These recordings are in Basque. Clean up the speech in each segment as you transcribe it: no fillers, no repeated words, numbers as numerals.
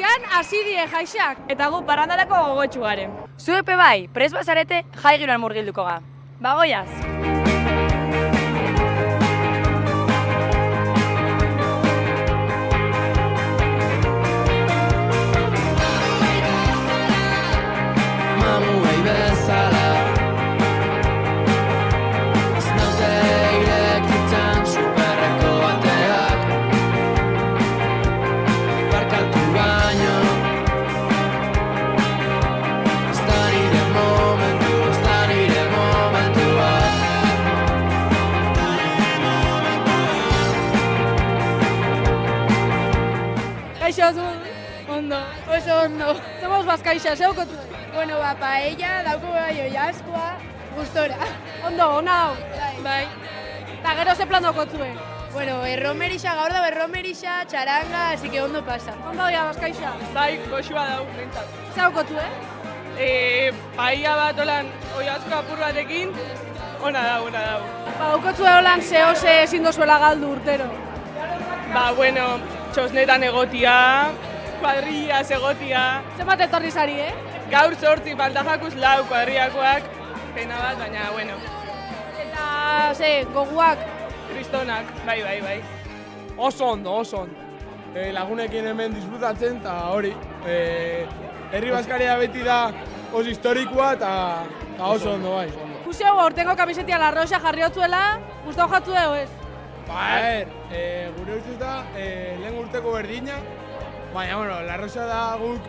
goizian hasi die jaixak. Eta gu parrandalako gogotxu garen. Zuepe bai, prest bazarete jai giroan murgilduko ga. Bagoiaz! Mamuei bezala ez naute irekitzen superreko bateak barkatu baino ez da nire momentua Kaixo, ondo, oso ondo. Somos Bazkaixa, zeu kotu. Bueno, paella, dauko bai oiazkoa, gustora. Ondo, ona hau. Bai. Eta gero ze plan daukotue. Bueno, erromerixa, gaur da berromerixa, txaranga, así que ondo pasa. Ondo dia Bazkaixa. Bai, goxua dau, bintzat. Zeu kotu, Paia bat olan oiazko apur batekin, ona dau. Daukotue holan zehose ezin dozuela galdu urtero. Ba, bueno, txosnetan egotia, kuadrillas egotia. Zenbat etorri zari, Gaur 8 faltajakuz 4 kuadriakoak, pena bat, baina, bueno, Eta, goguak. kristonak, bai. Oso ondo. Lagunekin hemen disfrutatzen, eta hori. Herri Bazkaria beti da oso historikoa, eta oso ondo, bai. Ikusi hau, aurtengo kamisetia La Roxa jarri hotzuela, gustau jatzu edo ez? Ba, gure ustez da, lehen urteko berdina, baina, bueno, La Roxa da guk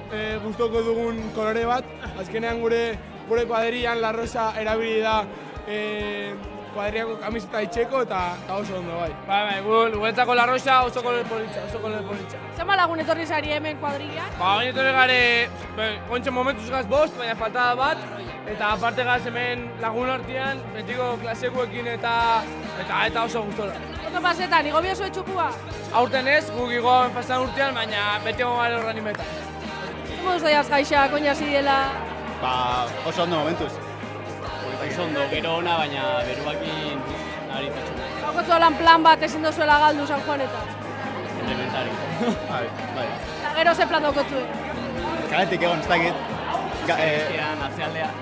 gustoko dugun kolore bat. Azkenean gure kuadrian La Roxa erabili da kuadriako kamiseta itxeko, eta oso ondo, bai. Bai, guretzako La Roxa oso kolore politxa. Zema lagun etorri zari hemen kuadrilla? Ba, gain etorri gare, ontsen momentuz gaz 5, baina faltada bat, eta aparte gaz hemen lagun artean, betiko klasekuekin eta oso gustora. Ondo pasetan, igo biozu etxupua? Aurten ez, guk igoan pasan urtean, baina beti egon gara horren imetan. Zemo duz daiaz jaixa, koina zidela? Ba, oso ondo momentuz. Oso ondo, gero ona, baina beruakin nabaritatxuna. Daukotzu holan plan bat ezin dozuela galdu San Juanetan? Elementari. Bai. Eta gero ze plan daukotzu? Kaletik egon, ez dakit.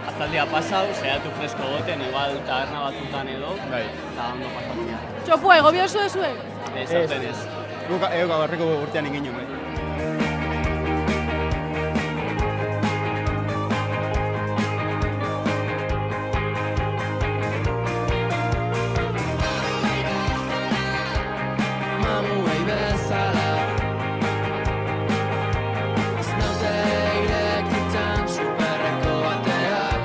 Atzaldea pasau, zehatu fresko goten, igual taberna batzutan edo, eta ondo pasatzea. Txopua, ego biozu ezue? Ez, aurten ez. Guk aurreko urtean ingin bai. Mamuei bezala ez naute irekitzen superreko bateak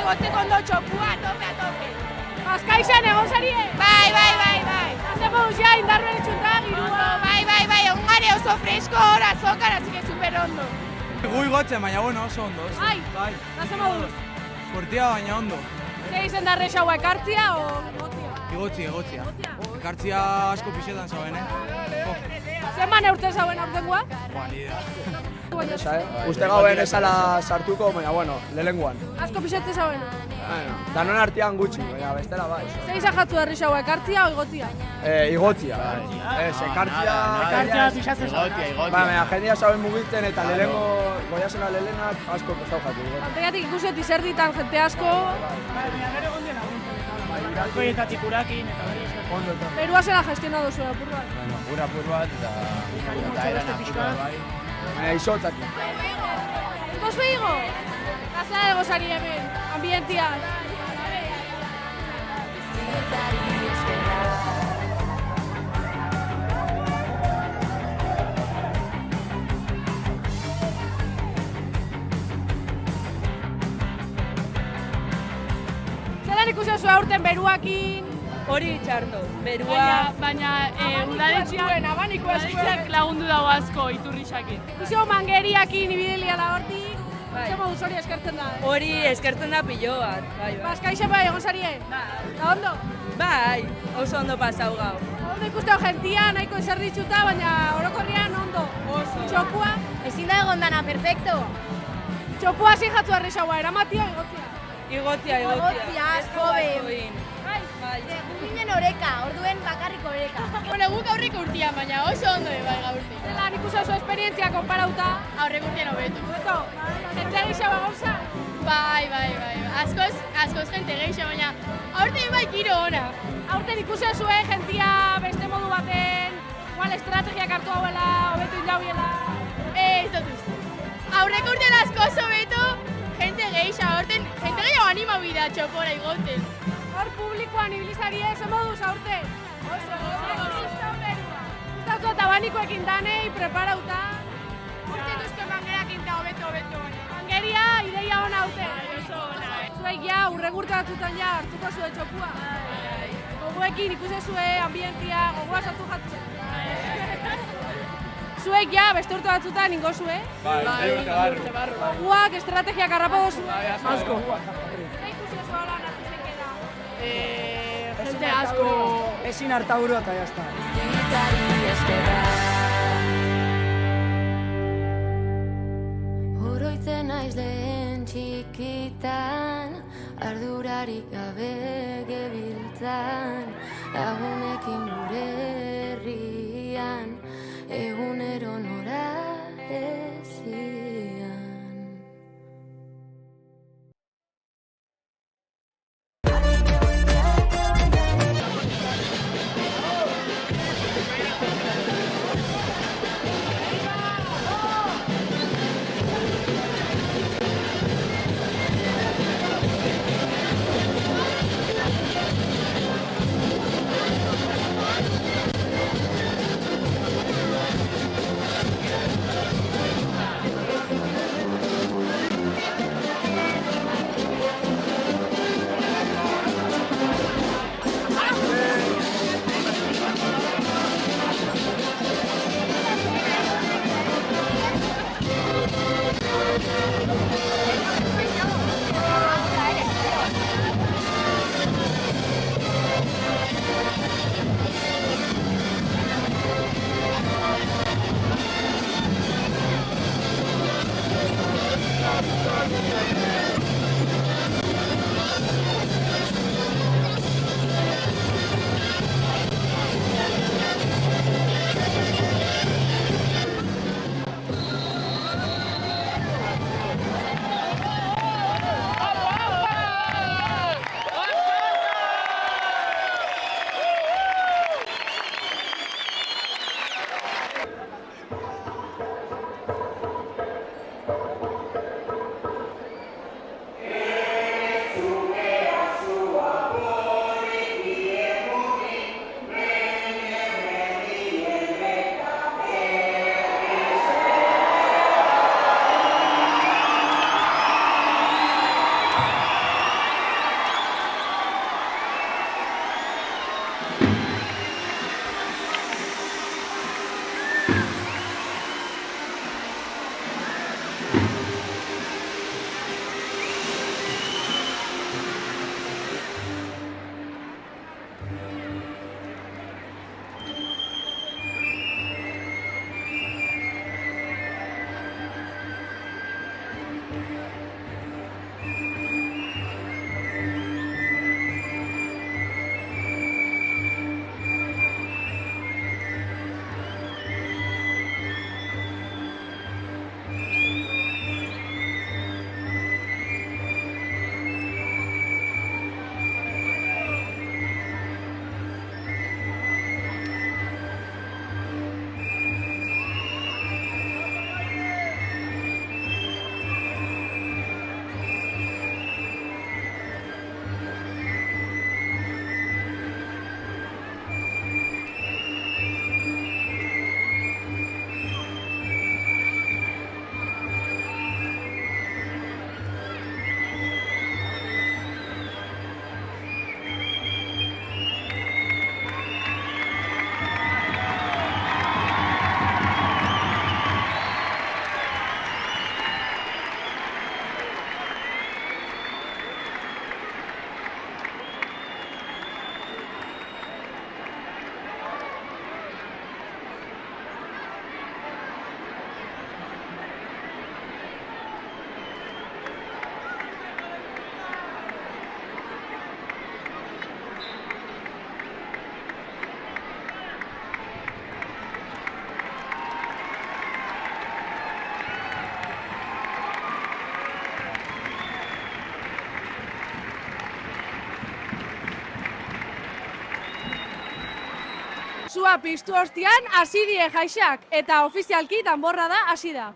gotzeko ondo txokua, tope. Azkaixan egon zarie? Bai. Haze moduz ja, indarren etxunta, girua. Bai, egon gare oso fresko, hor azokar, así que super ondo. Gui gotzen, baina bueno, oso ondo. Bai, haze moduz. Sportia baina ondo. Zer izen darre xaua ekartzia o gotzia? Egotzia. Ekartzia asko pixetan zauen, Zenban eurte zauen aurtengoa? Uste gauen esala sartuko, baina bueno, lehenguan. Asko pixetze zauen. Danon artean gutxi, baina bestela bai. Zer izan jatzu darre xaua ekartzia o egotzia? Igotzia. Ez, ekartzia pixatzen baina jendia zauen mugitzen eta lehengo goiazena lehenak asko posau jatu. Antegatik ikuset izerditan jente asko. Alkoietatik urakin eta hori. Berua zela gestionatu zuen apur bat. Bueno, gura apur bat eta eran apur bat bai. Baina izotzak. Tos behigo? Gazela dago zari hemen, ambientian. Zelan ikusi zuen aurten beruakin? Hori txarto, berua... Baina udaletxean abaniko Udaletxeak lagundu dago asko iturrixakin. Ikusi mangeriakin ibidelia da hortik. Zer moduz hori eskertzen da? Hori eskertzen da pilo bat, bai. Bazkaixe bai egon zarie? Da ondo? Bai, oso ondo pasau gau. Ondo ikusteo jentia, nahiko eserditzuta, baina orokorrian ondo. Oso. Txopua? Ezin da egon dana, perfecto. Txopua zin jatzu arrexaua, eramatia egotzia. Igotzia. Igotzia, jobe. Bai. Ginen oreka, orduen bakarrik oreka. Bueno, guk aurreko urtia, baina oso ondo bai gaurti. Zelan ikusi oso esperientzia konparauta? Aurreko urtian hobetu. Hobeto? Jente gehiago gauza? Bai. Askoz jente gehiago, baina aurten bai giro ona. Aurten ikusi zuen jentia beste modu baten, igual estrategiak hartu hauela, hobetu indauiela. Ez dut uste. Aurreko urtean askoz hobeto, jente gehiago, aurten jente gehiago anima bida txopora igoten. Hor publikoan ibilizarie, zen moduz aurten? Oso. Gustatu eta abanikoekin danei, preparauta. Urte duzko mangerakin da hobeto baina. Mangeria, ideia ona aurten. Oso ona, Zuek ja, urregurte batzutan ja, hartuko zuen txopua. Gogoekin ikusi zuen ambientia, gogoa sartu jatzen. Zuek ja, beste urte batzutan ingo zuen. urte barru. Guak, estrategiak harrapa dozu. Asko. Zer ikusi zuen hola nartizekera? Jente asko ezin hartaburu eta jazta. Oroitzen naiz lehen txikitan, ardurarik gabe gebiltzan, lagunekin gure herrian, egunero nora ezian. danborrada piztu ostian, hasi die jaixak, eta ofizialki danborrada hasi da.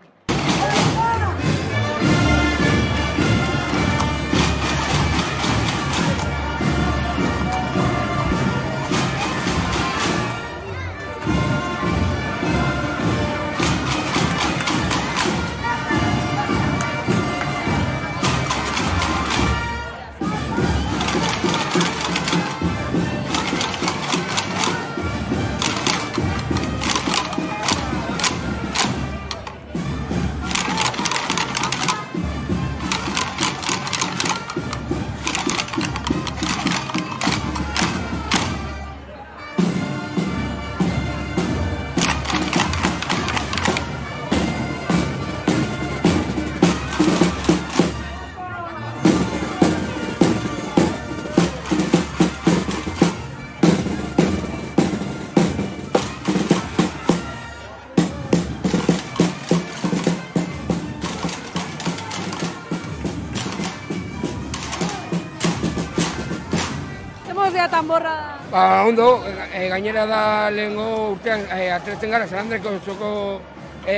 Danborrada. Ondo, gainera da lehengo urtean atretzen gara Salandreko zoko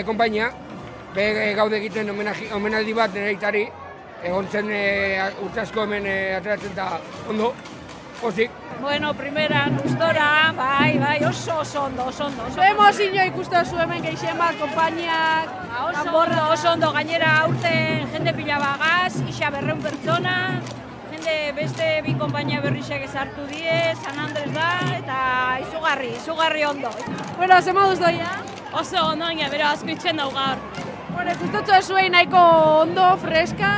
konpainia. Gaude egiten omenaldi bat nire aitari. Egon zen urte asko hemen ateratzen eta ondo, pozik. Bueno, primeran, gustora, bai, oso ondo. Emozio ikusten hemen gehien bat, konpainiak, danborra. Oso ondo, gainera aurten jende pila bagaz, isa 200 pertsona. Beste bi konpainia berrixak ezartu die, San Andres da, eta izugarri ondo. Bueno, ze moduz doia? Oso ondo, baina bero asko itxen dau gaur. Bueno, ikustotzu ezuei nahiko ondo, freska.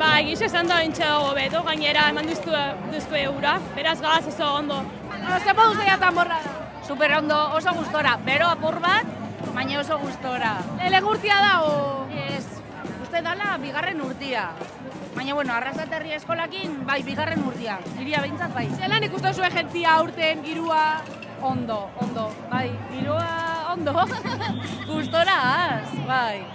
Ba, egiz esan da bintxe dago beto, gainera eman duztu eura, beraz gaz oso ondo. Bueno, ze moduz doia danborrada? Super ondo, oso gustora, bero apur bat, baina oso gustora. Lehen urtia da, o? Ez, uste dala bigarren urtia. Baina, bueno, Arrasaterri eskolakin, bai, bigarren urtia. Iria behintzat, bai. Zelan ikusten zuen jentia aurten, girua? Ondo, bai, girua ondo. Gustora az, bai.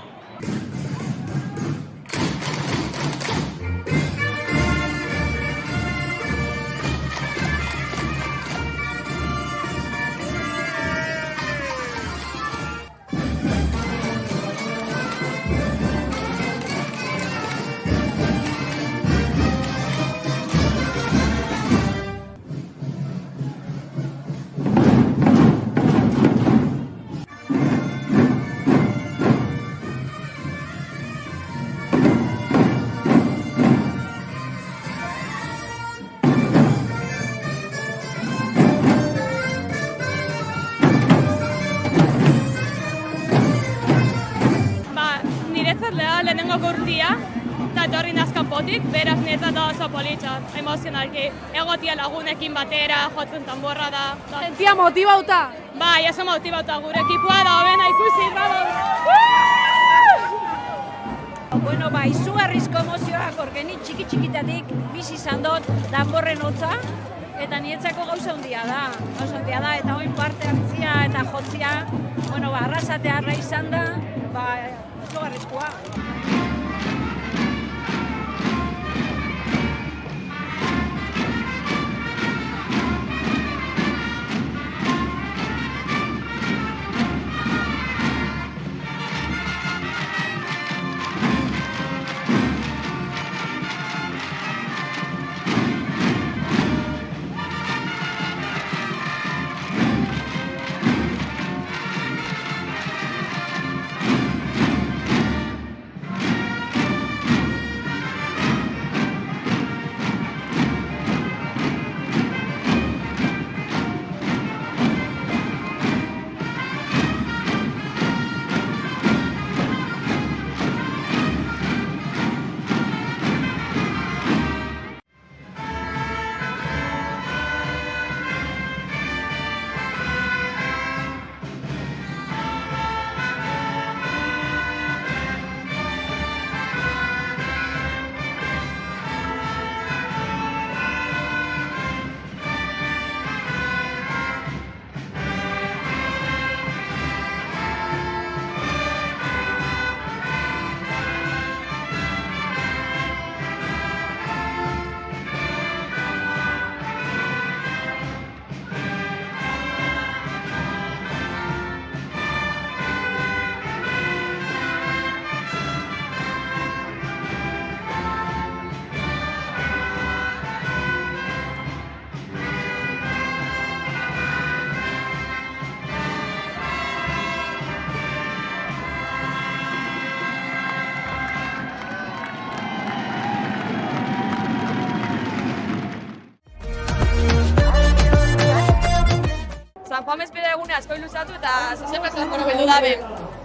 Lehenengo urtia, eta etorri nazkanpotik, beraz niretzat da oso politxa, emozionalki. Egotia lagunekin batera, jotzen danborra da. Sentia motibauta? Bai, oso motibauta, gure ekipua da hobena ikusi, Bueno, bai, izugarrizko emozioak, orgeni txiki-txikitatik bizi izan dut danborren hotza, eta niretzako gauza handia da, eta oin parte hartzia eta jotzia, bueno, arrasatearra izan da, izugarrizkoa. egune asko iluzatu eta zezen bezala beldu dabe.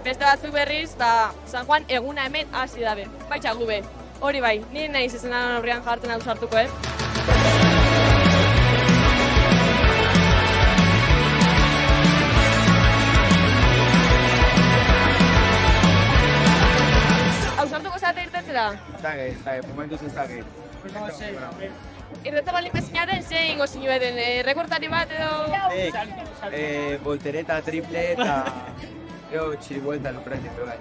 Beste batzuk berriz, San Juan eguna hemen hasi dabe. Baitxa gube. Hori bai, ni nahi zezenan horrean jartzen ausartuko, Ausartuko zate irtetzera? Zage, momentuz ez zage. Irtetzen baldin bezinaren, zein ingo zinueten? Rekortari bat edo? Voltereta, triple eta... Gero txiribuelta lupretik, bai.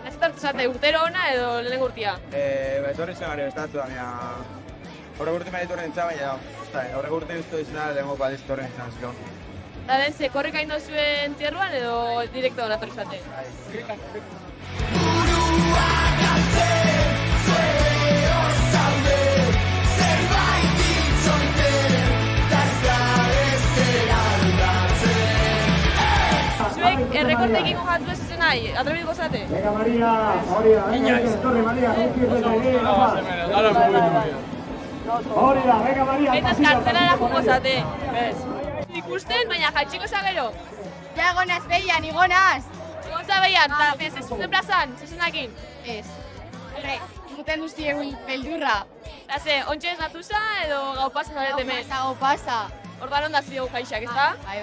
Ez tartu zate, urtero ona edo lehen urtia? Etorri zen gari bestatu da, baina... Horrek urte meri torren entzua, baina... Horrek urte usto izena lehenko bat ez torren entzua, zilo. Da den, ze korrika indo zuen tierruan edo direkto hona torri zate? Zuek errekortekin jatu ez zen nahi, atrebituko zate? Venga, Maria, hori da, venga, torre, Maria, hori da, venga, Maria. Eta kartzelara jungo zate. Ikusten, baina jaitxiko zagero? Ja, egonaz behian, igonaz. Egonza behian, eta ez zuten plazan, zezenakin? Ez. Guten duzti egun beldurra. Eta ze, ontsa ez natuza edo gau pasa zarete mez? Gau pasa. Ordan onda zidegu jaixak, ez da? Bai.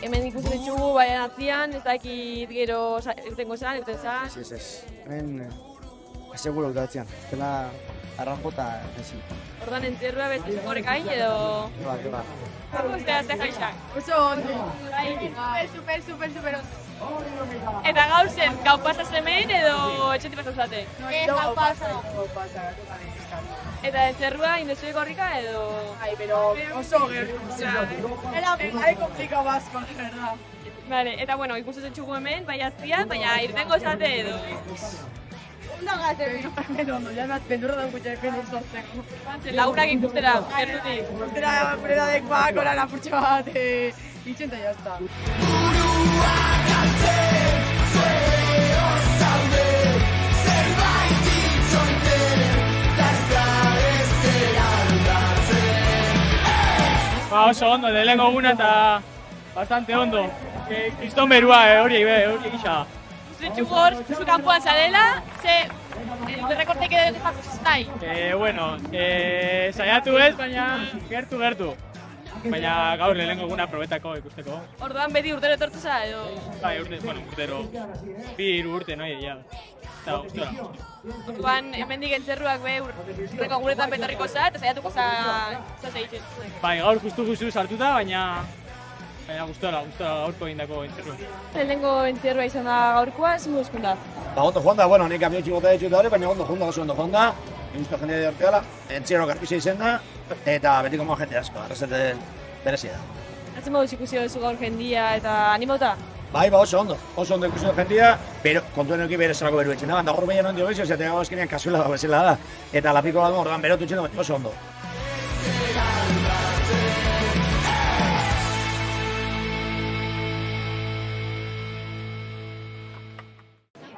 Hemen ikusten ditugu baian atzian, ez dakit gero irten zan. Ez. Hemen, seguro utatzean. Zela arranjo eta ezin. Ordan entzerrua beti horrek hain edo... Ba. Ustea ze jaixak. Oso ondo. Super ondo. Eta gauzen, gau pasaz hemen edo etxetik pasaz zate? Gau pasa. Eta entzerrua indezue korrika edo... Pero oso gertu. Era komplikau basko, la verdad. Vale, eta bueno, ikusten txugu hemen, bai atzian, baina irtengo zate edo... Ondo gaten, ondo, ja bat pendurra daun gutxe pendur sortzeko. Lagunak ikustera, gertutik. Ikustera gure dadekoak, oran apurtxe bat, itxen eta jazta. Oso ondo, lehenko guna eta bastante ondo. Kriston berua, hori gisa. Zutxuko hor, zu kanpoan zarela, ze rekortek edo jatu nahi? Bueno, saiatu ez, baina gertu. Baina gaur lehenko guna probetako ikusteko. Orduan beti urtero etortu za edo? Bai, urtero. 2 urte, noi, ja. Eta gustora. Orduan, hemendik entzerruak urreko guretan betorriko za, eta saiatuko za egiten. Bai, gaur justu sartuta, baina gustora gaurko egindako entzerrua. Lehenengo entzerrua izan da gaurkoa, zingo eskunda? Ondo joan da, nik abiotxik bota ditut da hori, baina ondo joan da. Eguzko jendea diorteala, entzierro garpisa izen da, eta betiko moa jende asko, arrazete berezia da. Atzen moduz ikusi duzu gaur jendia eta animota? Bai, oso ondo ikusi dut jendia, pero kontuen euki bere zelako beru etxen da, da hor behian ondio bezio, zeatea gau eskenean kasuela da bezala da, eta lapiko bat ordan berotu etxen da, oso ondo.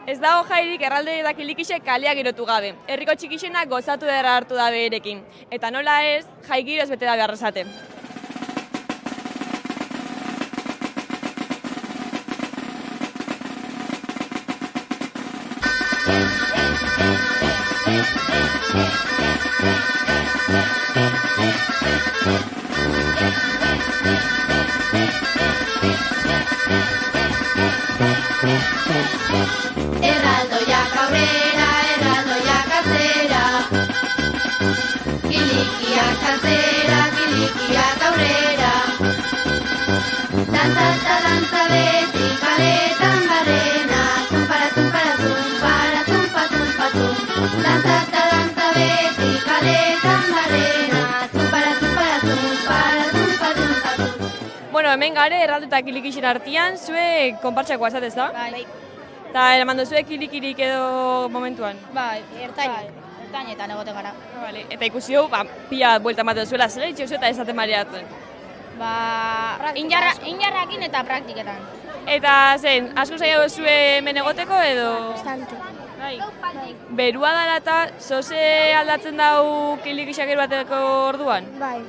Ez dago jairik erralde eta kilikixek kalea girotu gabe. Herriko txikixenak gozatu derra hartu da berekin. Eta nola ez, jai giroz bete da beharrezate. Erraldoiak aurrera, erraldoiak atzera. Kilikiak atzera, kilikiak aurrera. Dantza eta dantza beti kaletan barrena. Tumpara, tumpara, tumpara, tumpa, tumpa, tum. Dantza eta dantza beti kaletan barrena. Tumpara, tumpara, tumpara, tumpa, tumpa, tum. Bueno, hemen gare erraldo eta kilikixen artean, zuek konpartxako azatez da? Bai. Eta eraman duzuek kilikirik edo momentuan? Bai, ertain. ertainetan egoten gara. Vale. Eta ikusi hau, pila buelta ematen zuela, zer egitxe eta esaten mareatzen? Injarrakin eta praktiketan. Eta zen, asko zaila duzue hemen egoteko edo? Bastante. Bai. Berua dela eta zoze aldatzen dau kilik isakir bateko orduan? Bai,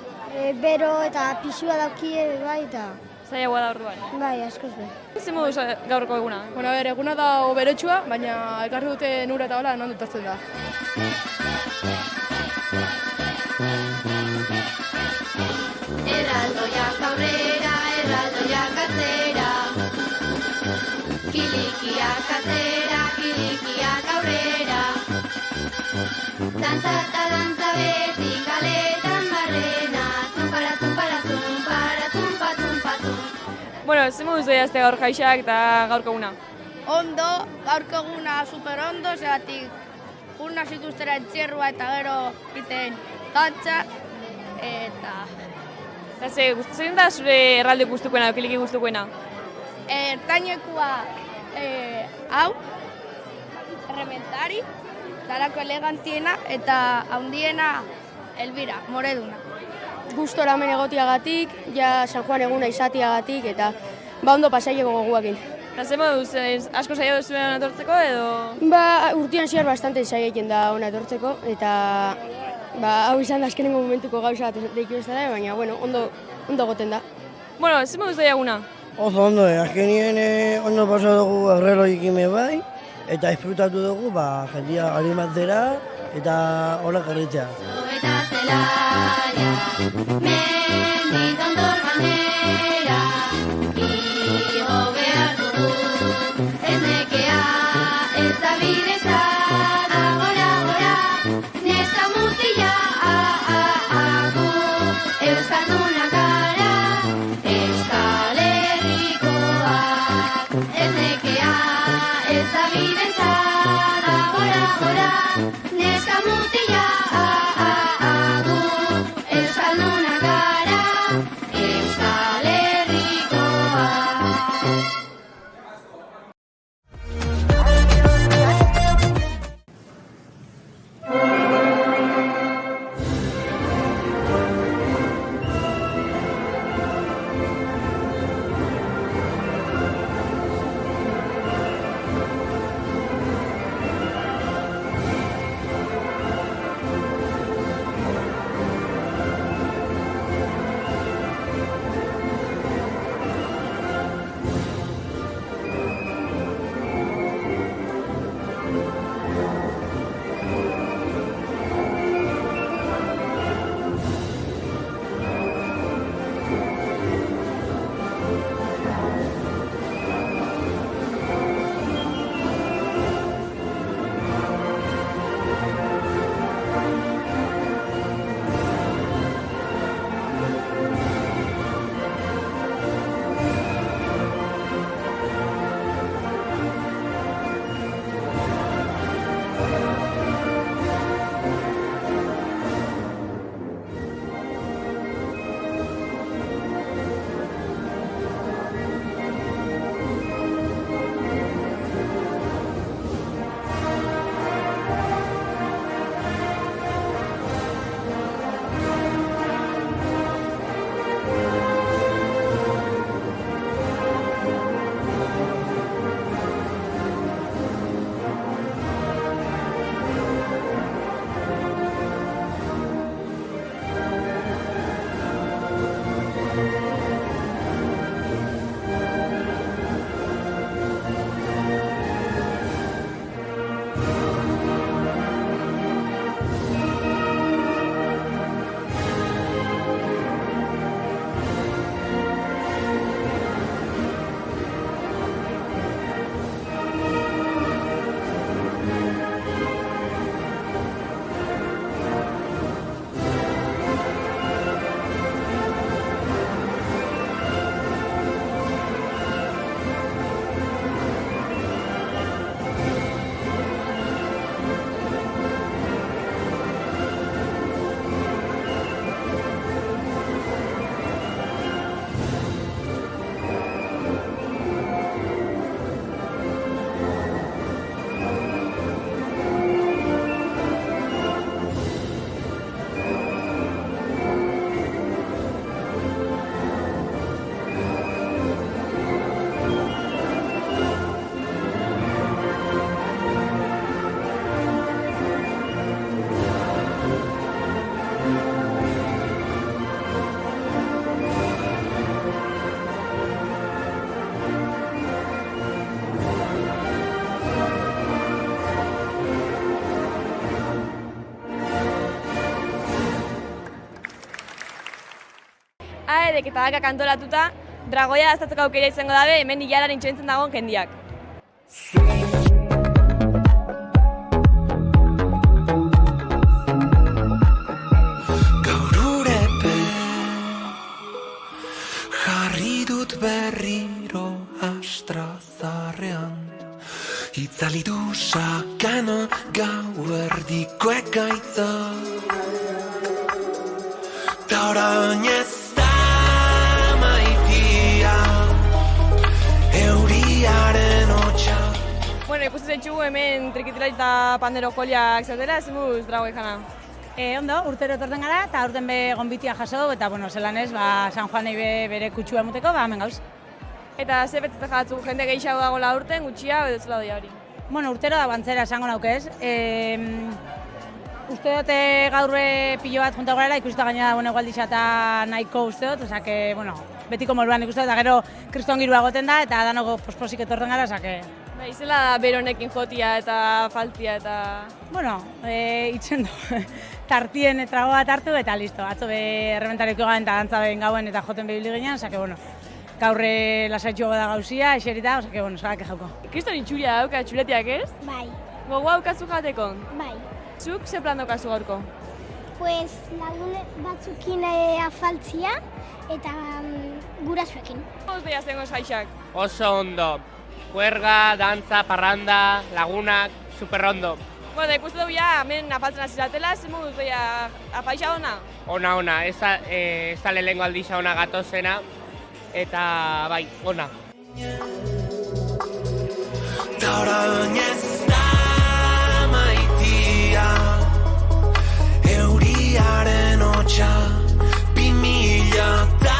bero eta pisua daukie bai eta... Zailagoa da orduan? Bai, askoz be. Zer moduz gaurko eguna? Bueno, eguna da oberetsua, baina ekarri dute nura eta hola non dutortzen da. Erraldoiak aurrera, erraldoiak atzera. Kilikiak atzera, kilikiak aurrera. Dantza eta dantza beti kaletan barrena. Tumpara, tumpara, tumpara, tumpa, tumpa, tumpa. Bueno, zer moduz doiazte gaur jaixak eta gaurko eguna? Ondo, gaurko eguna super ondo, zegatik jurna zituztera entzierrua eta gero iten dantza eta... Eta zein da zure erralde gustukoena, kiliki gustukoena? Ertainekua hau, errementari, darako elegantiena eta handiena Elbira, moreduna. Gustora hemen egotiagatik, ja San Juan eguna izatiagatik eta ondo pasaileko goguakin. Eta zer moduz, asko zaila duzuen hona etortzeko edo? Urtean zehar bastante zailekin da hona etortzeko eta hau izan da azkenengo momentuko gauza bat deiku ez dara, baina ondo goten da. Bueno, zer moduz doia eguna? Oso ondo, azkenien ondo pasa dugu aurreloikin bai, eta disfrutatu dugu jendia animatzera eta horrek horretzea. Eta zelaria, mendit ondor bandera, igo behar dugu, ez nekea, ez da bideza, da gora, gora, neska mutila, agu, euskaldunak gara, Euskal Herrikoak, ez nekea, ez da bideza, da gora, gora, neska mutila, agu, euskaldunak gara, Euskal Herrikoak. aerek eta dakak antolatuta, dragoia daztatzeko aukera izango dabe hemen hilaran itxoentzen dagoen jendiak. Jarri dut berriro astrazarrean, itzali du sakana gauerdiko ekaitza. Ta orain ez da maitia, euriaren hotxa. Bueno, ikusten zaitxugu hemen trikitilari eta pandero joliak zautela, zemuz dragoi jana. Ondo, urtero etorten gara, eta urten be gonbitia jaso du, eta, bueno, zelan ez, San Juanei bere kutsua emuteko, hemen gauz. Eta ze betzatzen jatzu, jende gehiago dagoela urten, gutxia, edo zela doia hori? Bueno, urtero da bantzera esango nauke ez. Uste dute gaur pilo bat juntago gara, ikusita gaina da egualdisa eta nahiko uste dut, osea que, bueno, betiko moruan ikusten dut, eta gero kriston girua goten da, eta danoko posposik etorten gara, osea que... Izela da beronekin jotia eta faltia eta... Bueno, itxen du, tartien trago bat hartu eta listo. Atzo be errementareko gauen eta dantza ben gauen eta joten behibili ginen, osea que, bueno, gaur lasaitxuago da gauzia, eserita, osea que, bueno, zagak jauko. Kriston itxuria dauka txuletiak ez? Bai. Gogoa daukazu jateko? Bai. Zuk ze plan daukazu gaurko? Pues lagun batzukin afaltzia eta gurasoekin. Oz beha zengo zaixak? Oso ondo. Juerga, dantza, parranda, lagunak, super ondo. Bueno, ikusten dugu ja, hemen afaltzen hasi zatela, zemuz beha afaixa ona? Ona, ez da lehenengo aldisa ona gatozena, eta bai, ona. Ta orain ez da maitia, euriaren hotxa, 2000 eta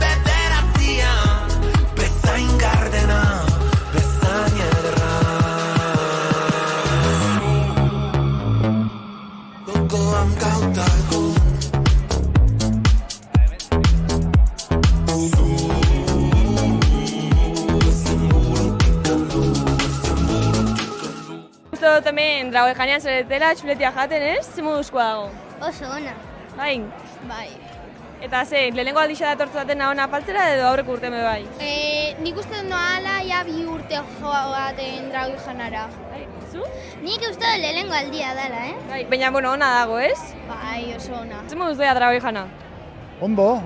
bederatzian, bezain gardena, bezain ederra. Gogoan gauta egun, dut hemen dragoi janean zeretela txuletia jaten, ez? Ze moduzkoa dago? Oso ona. Bai? Bai. Eta ze, lehenengo aldixa da tortzaten ona faltzera edo aurreko urte me bai? Nik uste dut noala ja 2 urte joaten dragoi janara. Bai, zu? Nik uste dut lehenengo aldia dela, Bai, baina, bueno, ona dago, ez? Bai, oso ona. Ze moduz doia dragoi jana? Ondo,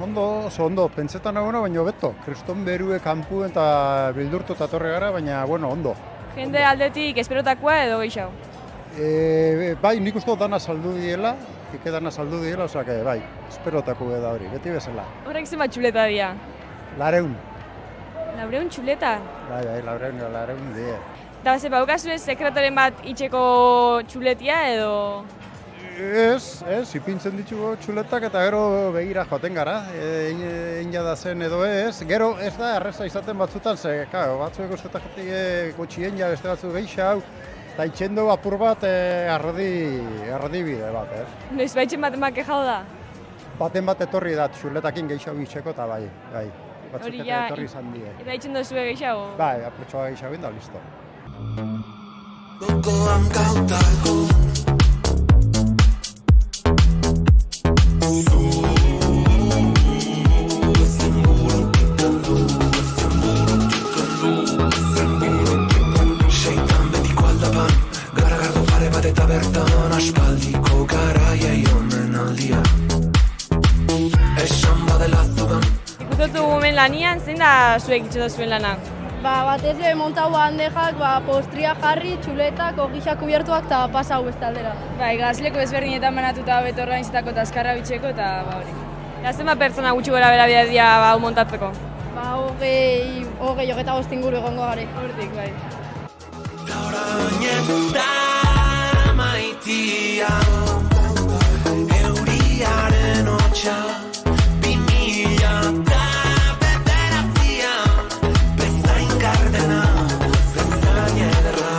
oso ondo. Pentsetan agona, baina beto. Kriston berue kanpu eta bildurtu eta torre gara, baina, bueno, ondo. Jende aldetik esperotakoa edo gehiago? Bai, nik uste dut dana saldu diela, dana saldu diela, osea que bai, esperotako da hori, beti bezala. Horrek zenbat txuleta dira? 400. 400 txuleta? Bai, 400 dira. Eta ze, baukazu ez sekretoren bat itxeko txuletia edo... Ez, ipintzen ditugu txuletak eta gero begira joaten gara, ina da zen edo ez. Gero ez da erreza izaten batzutan, ze, batzuek ustetak gutxien ja beste batzu gehiago, eta itxendo apur bat arrodi bide bat, ez. Noiz baitzen baten bat kejau da? Baten bat etorri da txuletakin gehiago itxeko eta bai, batzuk eta etorri izan die. Eta itxendo zue gehiago? Bai, apurtxoa gehiago da, listo. Gogoan gauta egun, seitan betiko aldapan, garagardo pare bat eta bertan aspaldiko garaiei honen aldia. Esan badela zugan. Ikutotu hemen lanian, zein da zuek itxotu zuen lanak? Batez montau bandejak, postria jarri, txuletak, ogixak kubiertuak eta pasau bestaldera. Bai, gazileko ezberdinetan banatuta beto organizatako eta azkarra bitxeko eta hori. Eta zenbat pertsona gutxi gora bera bidea hau montatzeko? Hogei, 25 inguru egongo gare. Hortik, bai. Orain ez da maitia, euriaren hotxa, 2000 eta bederatzian, bezain gardena, bezain ederra.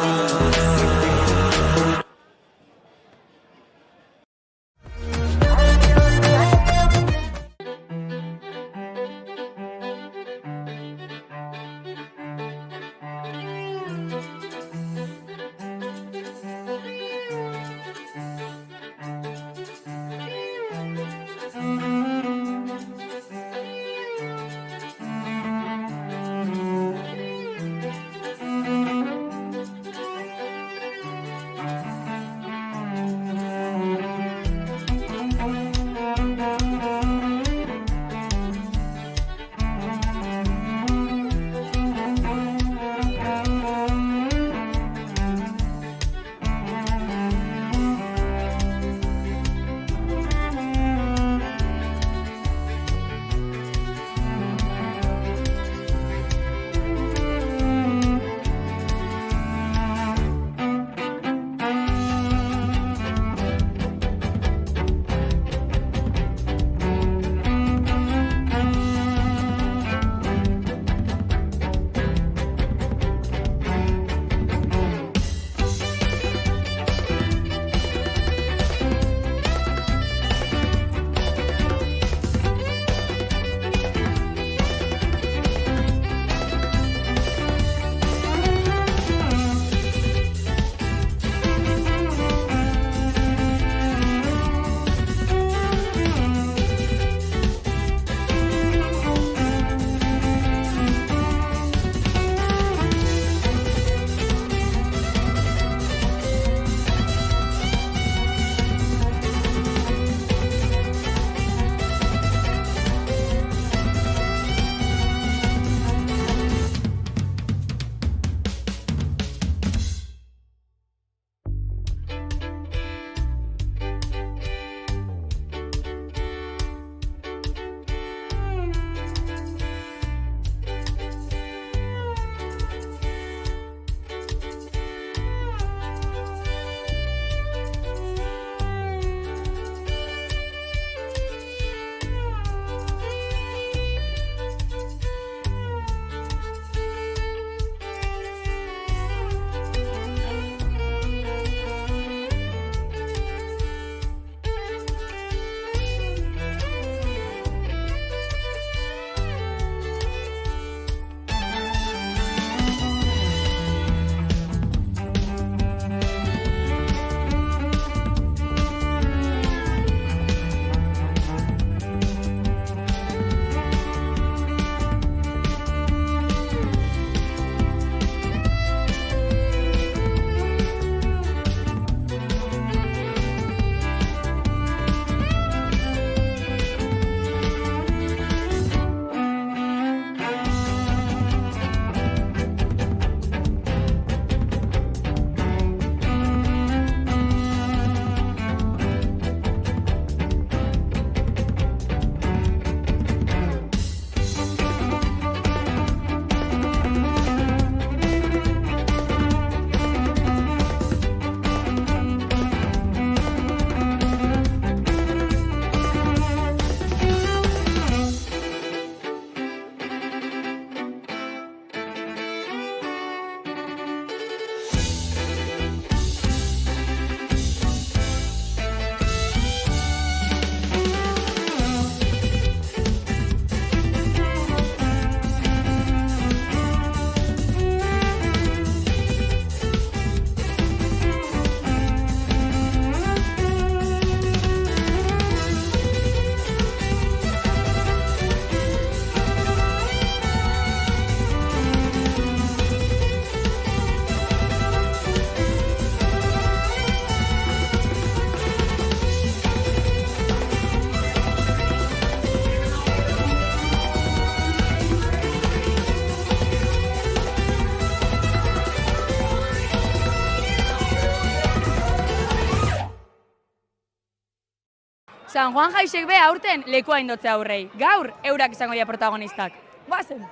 San Juan jaisek be aurten lekua indotzea aurrei. Gaur, eurak izango dira protagonistak. Guazen!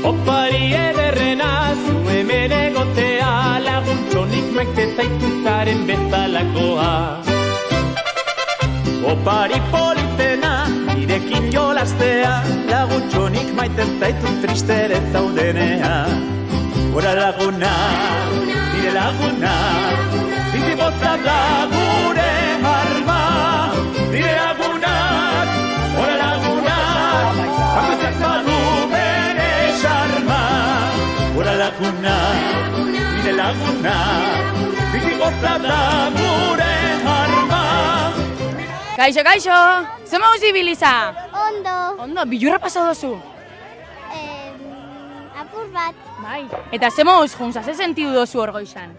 Opari ederrena, zu hemen egotea, laguntxonik maite zaituzaren bezalakoa. Opari politena, nirekin jolastea, laguntxonik maite zaitut tristere zaudenea. Gora laguna, nire laguna, bizi boza da gure arma. Nire lagunak, gora lagunak, bakoitzak badu bere xarma. Gora laguna, nire laguna, bizi boza da gure arma. Kaixo, kaixo! Zer mauz ibiliza? Ondo. Ondo, bilurra pasau dozu? Apur bat. Bai. Eta zer mauz junza, zer sentidu dozu hor goizan?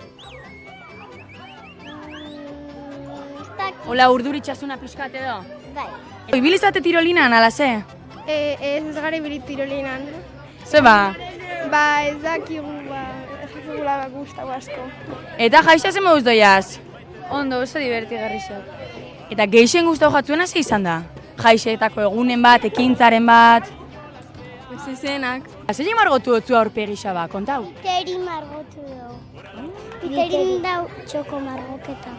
Ola urduritxasuna pixkat edo? Bai. Ibilizate tirolinan, ala ze? Ez gara ibilit tirolinan. Ze ba? Ba, ez dakigu, ez dakigula gustago asko. Eta jaixa zer mauz doiaz? Ondo, oso divertigarri zau. Eta geixen guztau jatzuena ze izan da? Jaixetako egunen bat, ekintzaren bat? Zezenak. Zein margotu dutzu aurpegi xaba, kontau? Piteri margotu dugu. Piterin dau txoko margoketa.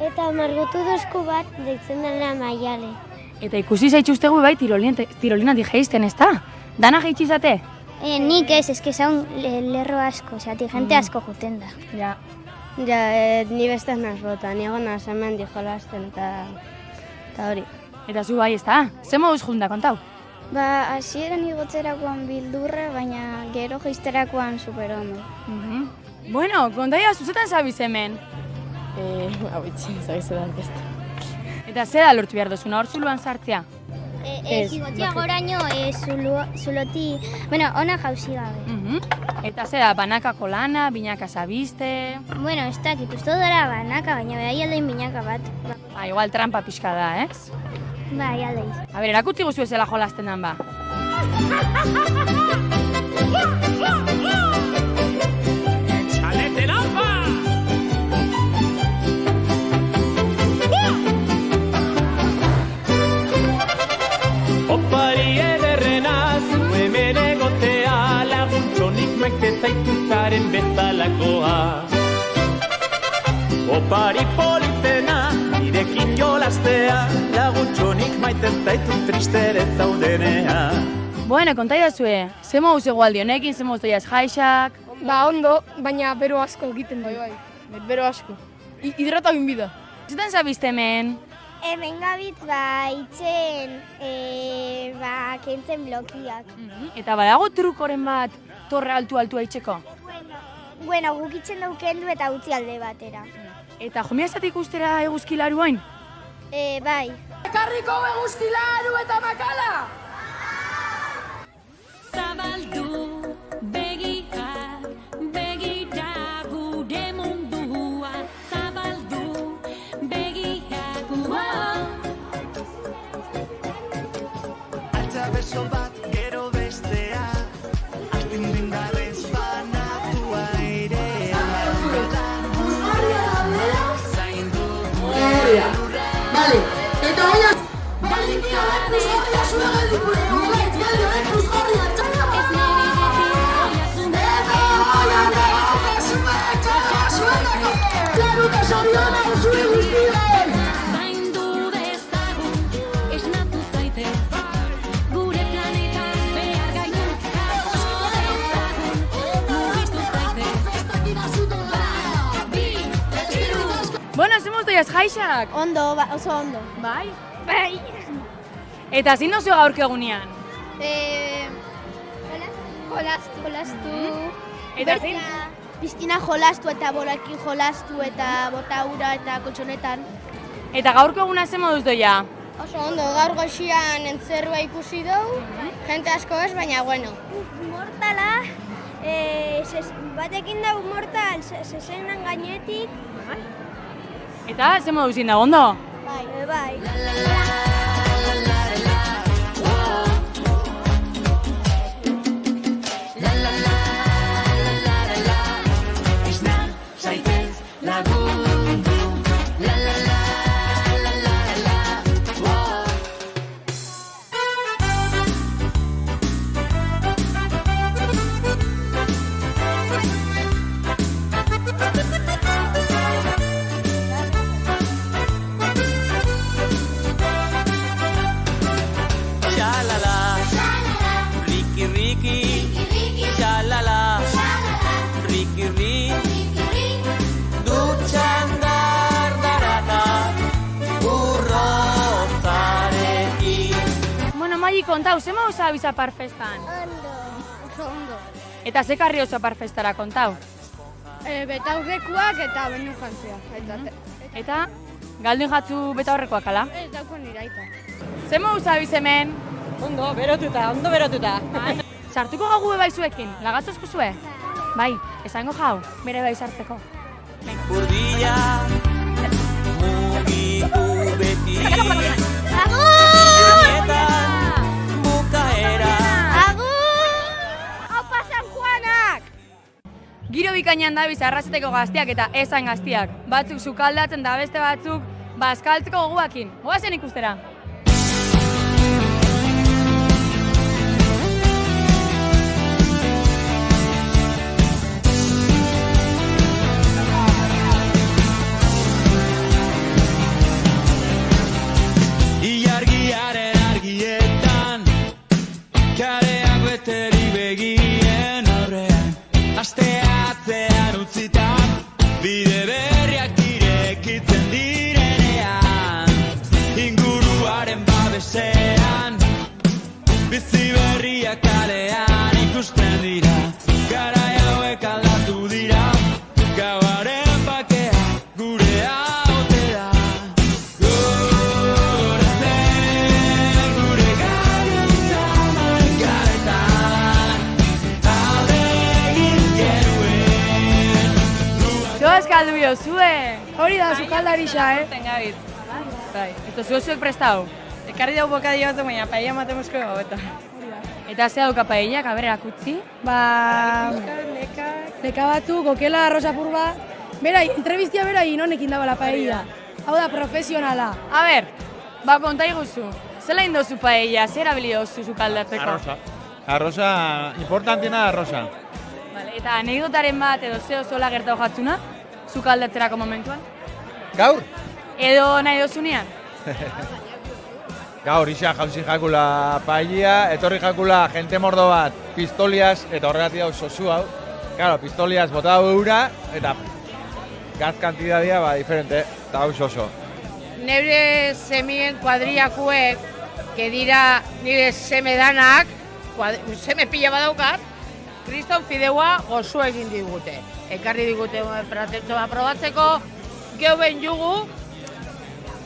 Eta margotu dozko bat deitzen dela Maiale. Eta ikusi zaitxuztegu bai tirolinatik jaizten, ez da? Dana jaitxizate? Nik ez, eske zaun lerro asko, zati jente asko juten da. Ja. Ja, ni bestaz nazbota, ni egona zemen di jolasten eta hori. Eta zu bai, ez da? Zer moduz junta, kontau? Ba, hasieran igotzerakoan bildurra, baina gero jaizterakoan superondo. Bueno, kontaia zuzetan zabiz hemen? Hau itxe, zabizetan ez da. Eta zer da lortu behar duzuna, hor zuluan sartzea? Igotzia goraino, zuloti, bueno, ona jauzi gabe. Eta zer da, banakako lana, binaka zabizte? Bueno, ez dakit, uste dara banaka, baina behai aldein binaka bat. Ba, igual trampa pixka da, ez? Bai, aldeiz. A ber, erakutzi guzu ezela jolasten dan ba. Opari ederrena, zu hemen egotea, laguntxonik maite zaituzaren bezalakoa. Opari politena, nirekin jolastea, laguntxonik maite zaitut tristere zaudenea. Bueno, kontai da zue, ze mauz egualdi honekin, ze mauz doiaz jaixak? Ba, ondo, baina bero asko egiten du. Bai, bero asko. Hidrata egin bida. Zetan zabizte hemen? Hemen gabitz, ba, itxen, kentzen blokiak. Eta badago trukoren bat torre altua itxeko? Bueno, guk itxen daukendu eta utzi alde batera. Eta jomiazatik ustera eguzkilaruain? Bai. Ekarriko eguzkilaru eta makala! Zabaldu begiak, begira gure mundua. Zabaldu begiak, Altza beso bat gero bestea, astindengarrez banatua airea. Vale, eta baina... Valentia, Puzgarria, zure geldikure, Olet, Gelionek, Puzgarria, txaila bat! Klaruka zoriona, zure guztien! Zaindu dezagun, esnatu zaite, gure planetan behar gaitu. Jaso dezagun, mugiztu zaite. Bi, hiru. Bueno, zemuz doiaz jaixak? Ondo, oso ondo. Bai? Bai. Eta zin dozu gaurko egunean? Jolastu. Eta zein? Piztina jolastu eta bolekin jolastu eta bota ura eta koltsonetan. Eta gaurko eguna ze moduz doia? Oso ondo, gaur goxian entzerrua ikusi dugu, jente asko ez, baina bueno. Mortala, batekin dugu mortal, zezenan gainetik. Eta ze moduz inda, ondo? Bai. Kontau, ze mauz abiza parfestan? Ondo. Eta ze karri oso parfestara, kontau? Betaurrekoak eta baino jantzia. Eta, galdun jatzu betaurrekoak, ala? Ez dauko niraita. Ze mauz abiz hemen? Ondo berotuta. Sartuko gau gube baizuekin, lagatzozko zue? Bai, esango jau, bere bai sartzeko. Urdila, mugitu beti. Giro bikainan dabiz arrazeteko gaztiak eta esan gaztiak. Batzuk sukaldatzen da beste batzuk bazkaltzeko goguakin. Goazen ikustera. Ilargiaren argietan kareak beteri begien aurrean asteatzean utzitan bide berriak irekitzen direnean inguruaren babesean bizi berriak kalean ikusten dira garai hauek aldatu dira gauaren bakea gurea ote da gure gaitza markaretan alde egin genuen Zoaz galdu biozue! Hori da, zukaldarisa, Tengabit. Bai, eta zuek prestau. Ekarri dugu bokadillo batzuk, baina paella matemusko gaueta. Eta ze dauka paellak, aber erakutzi? Neka batzuk, okela arrosapur bat. Berai, entrevistia berai inonekin dabala paella. Hau da, profesionala. Aber, konta iguzu. Zela indozu paella, zer erabili dozu sukaldatzeko? Arroza, importantiena arroza. Vale, eta anekdotaren bat edo zeo zola gertau jatzuna, sukaldatzerako momentuan? Gaur? Edo nahi dozunean? Gaur, isa jauzi jakula paella, etorri jakula jente mordo bat pistoliaz, eta horregatik hau sosu hau. Claro, pistoliaz bota hau eura, eta gaz kantidadia diferente, eta hau soso. Neure semien kuadriakuek, que dira nire seme danak, seme pila badaukat, kriston fideua gozu egin digute. Ekarri digute pratetxo bat probatzeko, geu ben jugu,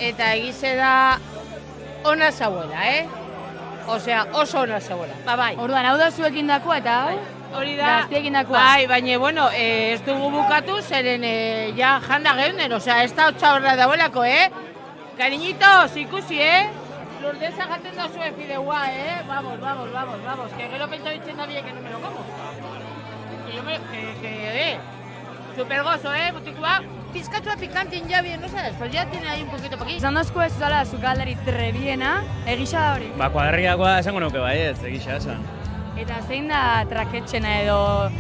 eta egize da ona zauela, Osea, oso ona zauela, bai. Orduan, hau da zuekin dakoa eta hau? Hori da, gaztiekin dakoa. Bai, baina, bueno, ez dugu bukatu, zeren ja janda geunden, osea, ez da hotxa horra dauelako, Cariñitos, ikusi, Lurdeza jaten da zuen fideua, Vamos, que gero pentsa ditzen da bie que no me lo como. Super gozo, butikua. Pizkatua pikantin ja bien, no sabes, pues ya tiene ahí un poquito aquí. Zan dozko ez zala sukaldari trebiena, egisa da hori? Kuadriakoa esango nuke baiet, egisa esan. Eta zein da traketxena edo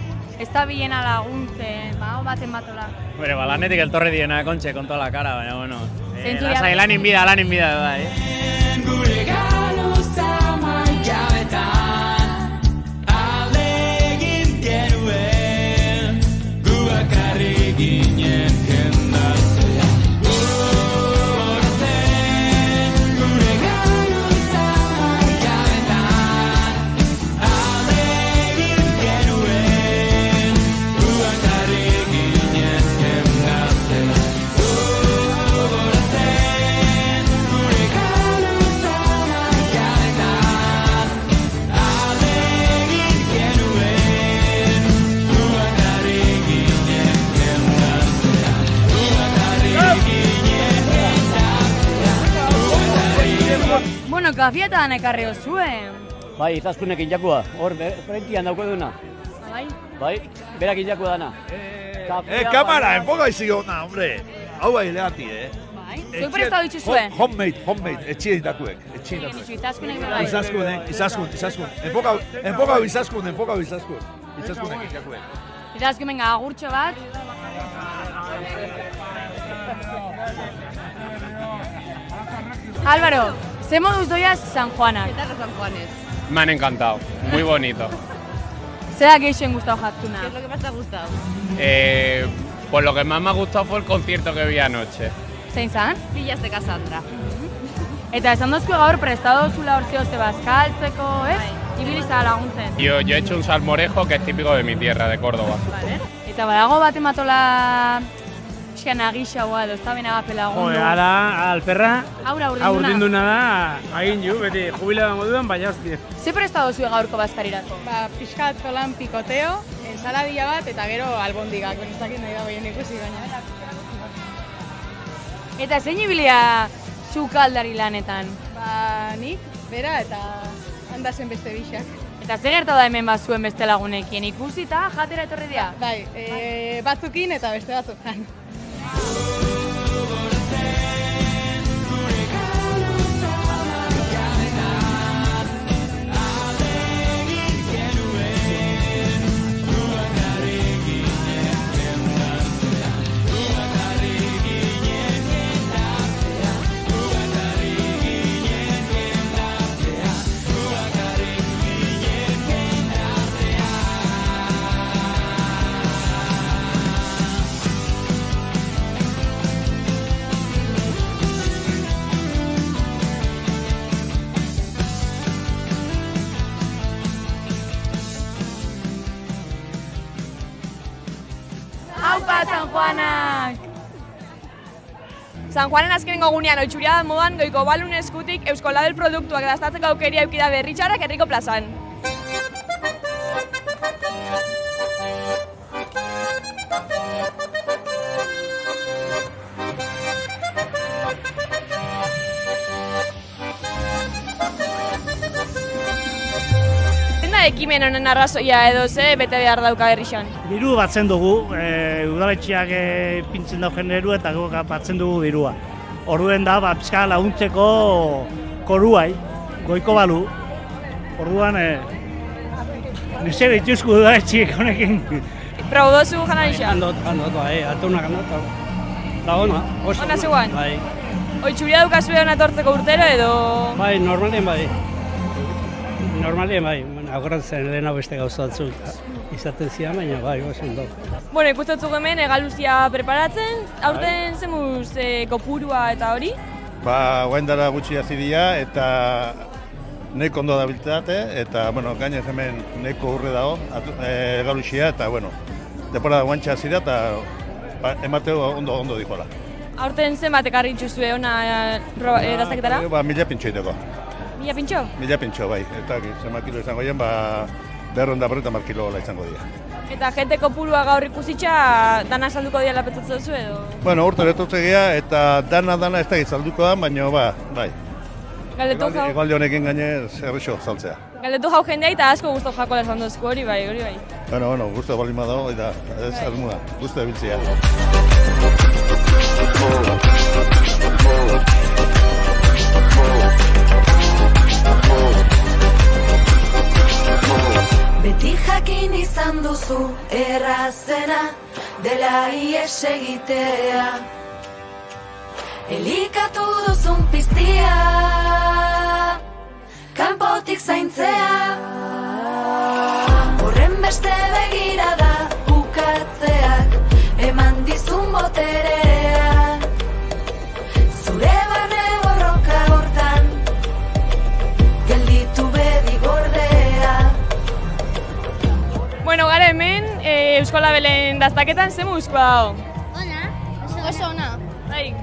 ez da bilena laguntzen, baten batola? Bere, lanetik eltorri diena kontxe kontoa la cara, baina, bueno. Lasai, lanin bida, bai. Gure galuza maikabetan alde egin genuen gu bakarrik ginen jendatzea Gorazen gure galuza maikabetan alde egin genuen gu bakarrik ginen jendatzea Gorazen gure galuza fotografia eta dana ekarri zuen. Bai, Izaskunekin jakua, hor frentian daukoduna. Bai. Bai, berak jakua dana. Kamara, enfoka izi ona, hombre. Hau bai elegati, Bai, zuek prestatu dituzue? Homemade, etxien dakuek. Izaskunek bai. Izaskun. Enfoka Izaskun. Izaskunek jakuek. Izaskunek venga, agurtxo bat. Álvaro, ze moduz doiaz San Juanak? Eta San Juanes. Me han encantado, muy bonito. Zera geixen gustau jatzuna? ¿Qué es lo que más te ha gustado? Pues lo que más me ha gustado fue el concierto que vi anoche. Zein zan? Villas de Cassandra. Eta esan dozku gaur prestado zula hortzeo zebazkaltzeko, ez? Ibili zara laguntzen. Yo he hecho un salmorejo que es típico de mi tierra, de Córdoba. Vale. Eta badago bat ematola xena gixaua edo ez da bena gapela gundu. Ala, alperra, Aura urdinduna da, agin ju, beti jubilea moduan, baina hostia. Ze prestado zue gaurko bazkarirako? Pixkat zolan pikoteo, ensaladilla bat eta gero albondigak, benestakin nahi da goien ikusi baina. Eta zein ibilia sukaldari lanetan? Nik, bera eta handazen beste bixak. Eta ze gerta da hemen bazuen beste lagunekin ikusi eta jatera etorri dira? Bai, batzukin eta beste batzukan. Aupa, San Juanak! San Juanen azkenengo gunean oitxuria modan goiko balun eskutik Eusko Label produktuak dastatzeko aukeria eukida berritxarrak herriko plazan. Ekimen honen arrazoia edo ze bete behar dauka herrixan? Diru batzen dugu, udaletxeak pintzen dau generu eta guk batzen dugu dirua. Orduen da, pixka laguntzeko koruai, goiko balu. Orduan, nire dituzku udaletxeak honekin. Probo dozu jana ixa? Handot, bai, atunak handot. Da ona, oso. Ona zegoan? Bai. Oitxuria daukazue hona etortzeko urtero edo? Bai, normalien bai. Normalien bai, agoratzen lehena beste gauza batzuk izaten zian, baina bai, oso ondo. Bueno, ikustotzuk hemen egaluzia preparatzen, aurten zemuz kopurua eta hori? Guain dara gutxi azidia eta neko ondo dabiltzate, eta gainez hemen neko urre dago, egaluzia eta temporada guantxa azida eta emateo ondo dikola. Aurten zenbat ekarri dituzue hona daztaketara? 1000 pintxo iteko. 1000 pintxo? 1000 pintxo, bai. Eta zenbat kilo izango dien, 250 kilo izango dira. Eta jente kopurua gaur ikusitxa, dana salduko dira lapetzatzen duzu edo? Urte letortze geha eta dana ez da salduko da, baina bai. Egalde honekin gainez errexo saltzea. Galdetu jau jendea eta asko guztu jakola esan duzku hori bai. Guztu balima dago eta ez almua, guztu ebiltzea. Beti jakin izan duzu errazena dela ies egitea. Elikatu duzun piztia, kanpotik zaintzea. Horren beste begirada ukatzeak eman dizun boterea. Zure barne borroka hortan gelditu bedi gordea. Bueno, gara hemen, Eusko Labelen daztaketan ze muzkoa dago? Ona, oso ona. Bai.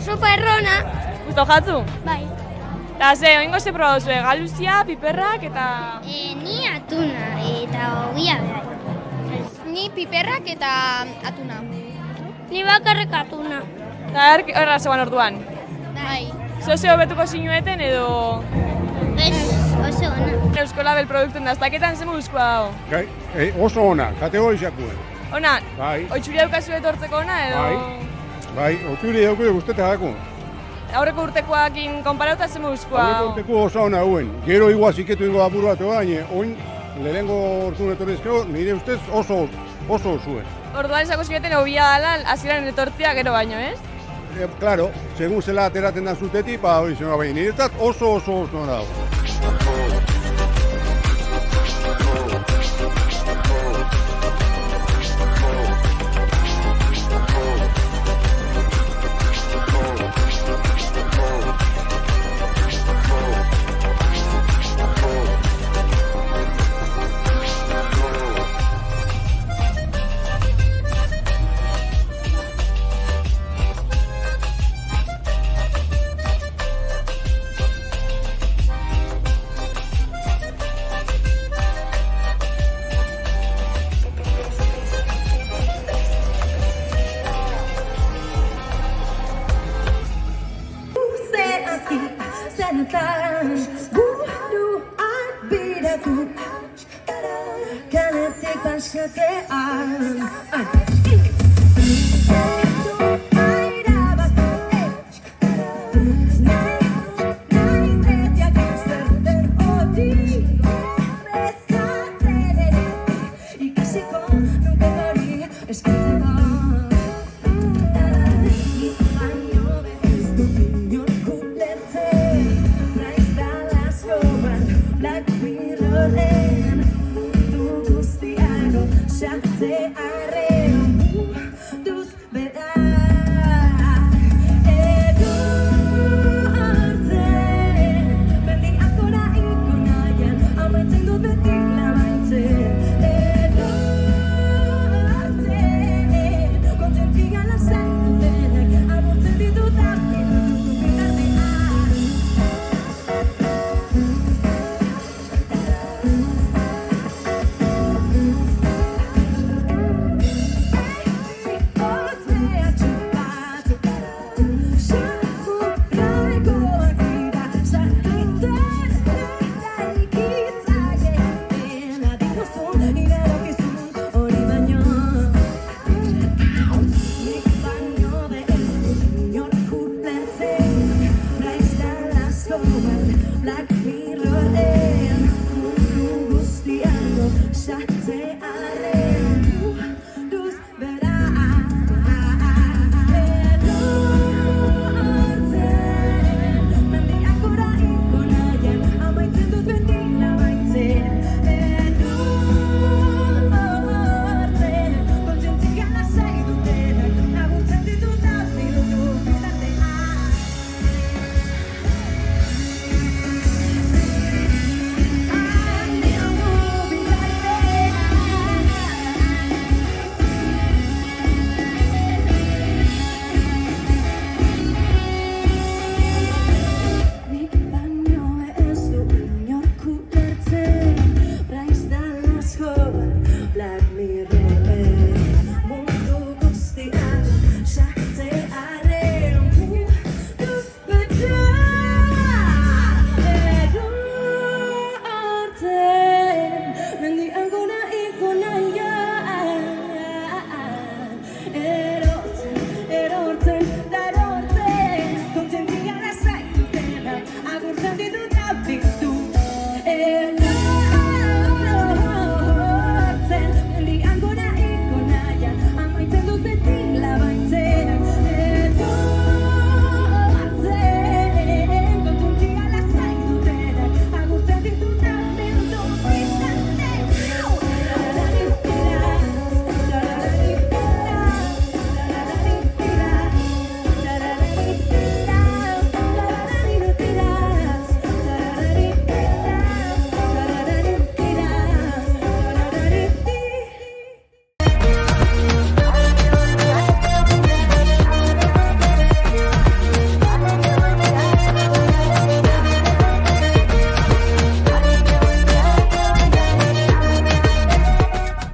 Super ona. Gusto jatzu? Bai. Eta ze, oingo ze proba duzu, galuzia, piperrak eta... Ni atuna eta ogia behar. Ni piperrak eta atuna. Ni bakarrik atuna. Eta erra zegoen orduan? Bai. Zozeo betuko zinueten edo... Eusko Label produktuen daztaketan ze moduzkoa dago? Oso ona, kategorizakuen. Ona, Bai. oitxuri daukazu etortzeko ona edo? Bai, oturi dauku guztetak dago. Aurreko urtekoakin konparauta ze moduzkoa Aurreko dago? urteko oso ona hauen. Gero igual ziketu ingo apur bat, baina oin lehenengo orduan etorrizkero, nire ustez oso zuen. Orduan esako ziketen hobia dala, hasieran etortzea gero baino, ez? Claro, segun zela ateraten da zutetik, hori zen, baina niretzat oso ona dago. Like we love